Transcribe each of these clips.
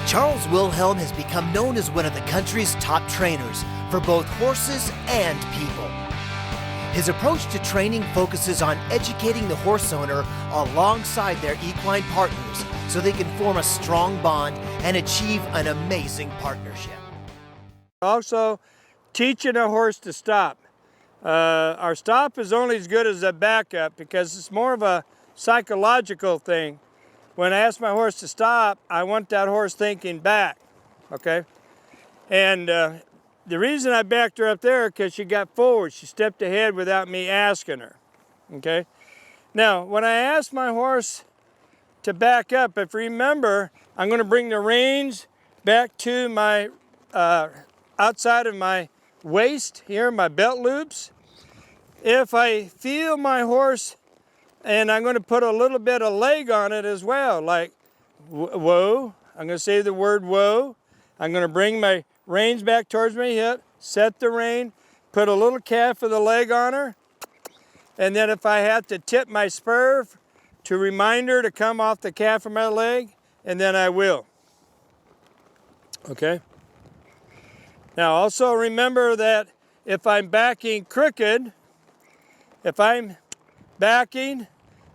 Charles Wilhelm has become known as one of the country's top trainers for both horses and people. His approach to training focuses on educating the horse owner alongside their equine partners so they can form a strong bond and achieve an amazing partnership. Also, teaching a horse to stop. Our stop is only as good as a backup because it's more of a psychological thing. When I ask my horse to stop, I want that horse thinking back, okay? And the reason I backed her up there because she got forward. She stepped ahead without me asking her, okay? Now, when I ask my horse to back up, if you remember, I'm going to bring the reins back to my outside of my waist here, my belt loops. If I feel my horse, and I'm going to put a little bit of leg on it as well, like whoa. I'm going to say the word whoa. I'm going to bring my reins back towards my hip, set the rein, put a little calf of the leg on her, and then if I have to tip my spur to remind her to come off the calf of my leg, and then I will. Okay? Now also remember that if I'm backing crooked, if I'm backing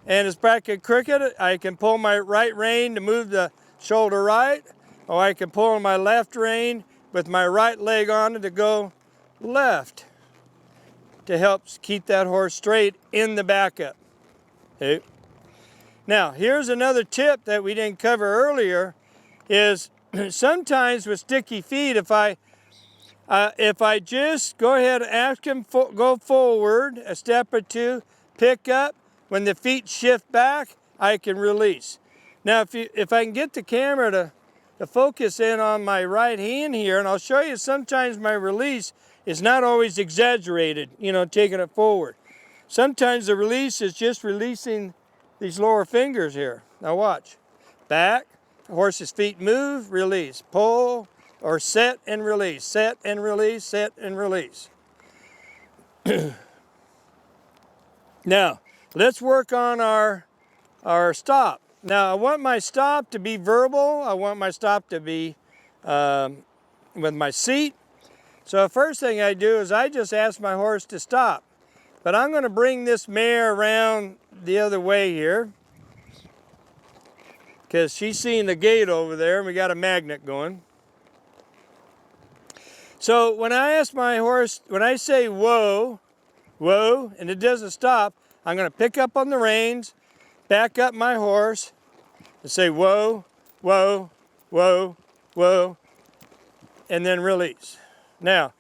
and it's backing crooked, I can pull my right rein to move the shoulder right, or I can pull my left rein with my right leg on it to go left to help keep that horse straight in the backup. Okay. Now, here's another tip that we didn't cover earlier is sometimes with sticky feet, if I just go ahead and ask him go forward a step or two, pick up, when the feet shift back, I can release. Now, if I can get the camera to focus in on my right hand here, and I'll show you sometimes my release is not always exaggerated, you know, taking it forward. Sometimes the release is just releasing these lower fingers here. Now watch. Back, horse's feet move, release, pull, or set and release, set and release, set and release. Now, let's work on our stop. Now, I want my stop to be verbal. I want my stop to be with my seat. So the first thing I do is I just ask my horse to stop. But I'm going to bring this mare around the other way here because she's seeing the gate over there and we got a magnet going. So when I ask my horse, when I say whoa, whoa, and it doesn't stop, I'm going to pick up on the reins, back up my horse, and say whoa, whoa, whoa, whoa, and then release. Now,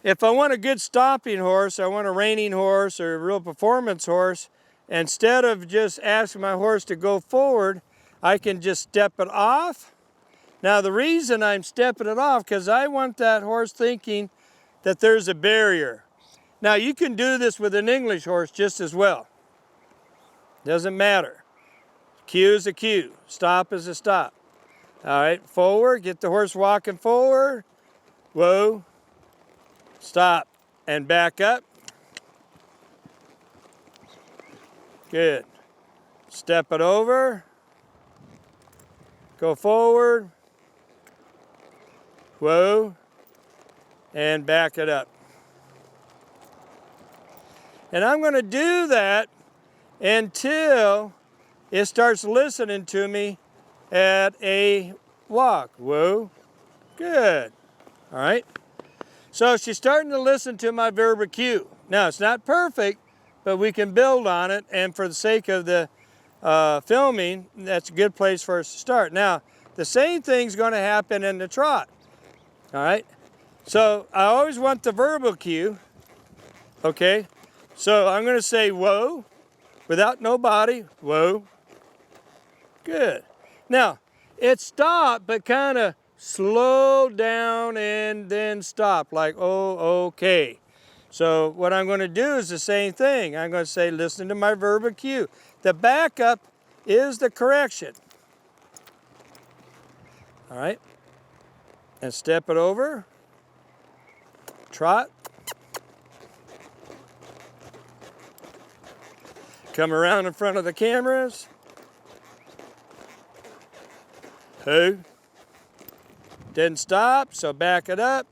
if I want a good stopping horse, I want a reining horse or a real performance horse, instead of just asking my horse to go forward, I can just step it off. Now the reason I'm stepping it off, because I want that horse thinking that there's a barrier. Now you can do this with an English horse just as well. Doesn't matter. Cue is a cue. Stop is a stop. All right, forward, get the horse walking forward. Whoa, stop, and back up. Good. Step it over. Go forward. Whoa, and back it up. And I'm going to do that until it starts listening to me at a walk. Whoa, good. All right. So she's starting to listen to my verbal cue. Now, it's not perfect, but we can build on it. And for the sake of the filming, that's a good place for us to start. Now, the same thing's going to happen in the trot. All right. So I always want the verbal cue. Okay. So I'm going to say whoa without no body. Whoa. Good. Now, it stopped, but kind of slow down and then stop, like, oh, okay. So what I'm going to do is the same thing. I'm going to say, listen to my verbal cue. The backup is the correction. All right. And step it over. Trot. Come around in front of the cameras. Hey. Didn't stop, so back it up.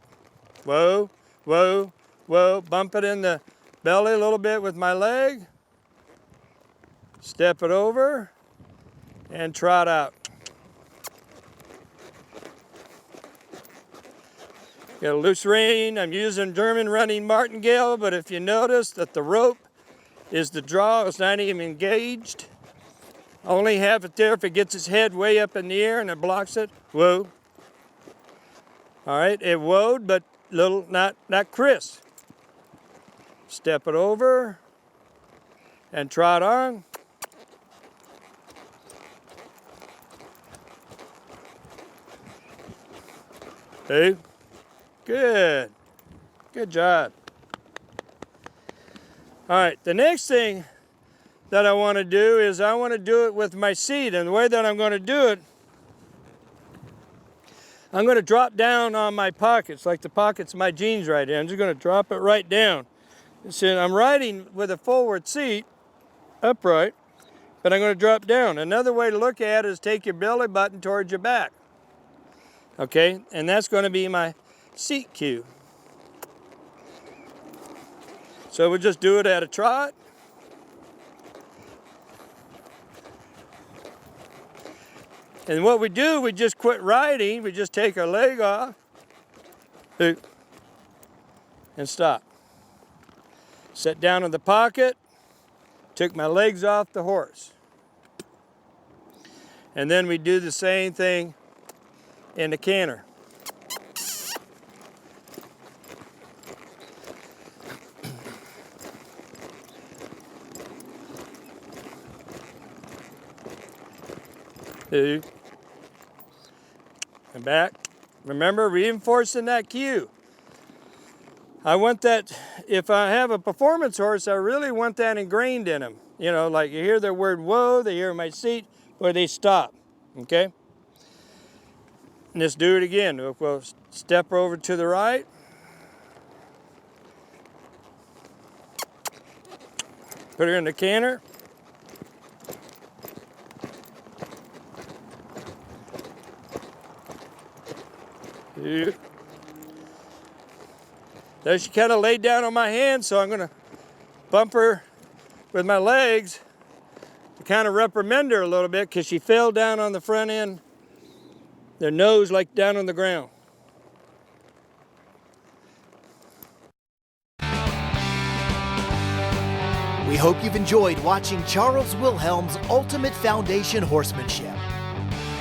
Whoa, whoa, whoa. Bump it in the belly a little bit with my leg. Step it over and trot out. Got a loose rein. I'm using German running martingale, but if you notice that the rope is the draw, it's not even engaged. Only have it there if it gets its head way up in the air and it blocks it. Whoa. All right, it whoa, but little, not crisp. Step it over and trot on. Hey, good. Good job. All right, the next thing that I want to do is I want to do it with my seat. And the way that I'm going to do it, I'm going to drop down on my pockets, like the pockets of my jeans right here. I'm just going to drop it right down. So I'm riding with a forward seat, upright, but I'm going to drop down. Another way to look at it is take your belly button towards your back. Okay, and that's going to be my seat cue. So we'll just do it at a trot. And what we do, we just quit riding. We just take our leg off and stop. Sit down in the pocket, took my legs off the horse. And then we do the same thing in the canter. And back. Remember, reinforcing that cue. I want that, if I have a performance horse, I really want that ingrained in them. You know, like you hear the word whoa, they hear my seat, or they stop, okay? And let's do it again. We'll step over to the right. Put her in the canter. There she kind of laid down on my hand, so I'm going to bump her with my legs to kind of reprimand her a little bit because she fell down on the front end, their nose like down on the ground. We hope you've enjoyed watching Charles Wilhelm's Ultimate Foundation Horsemanship.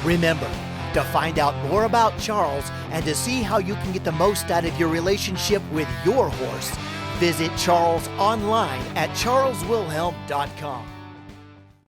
Remember, to find out more about Charles and to see how you can get the most out of your relationship with your horse, visit Charles online at charleswilhelm.com.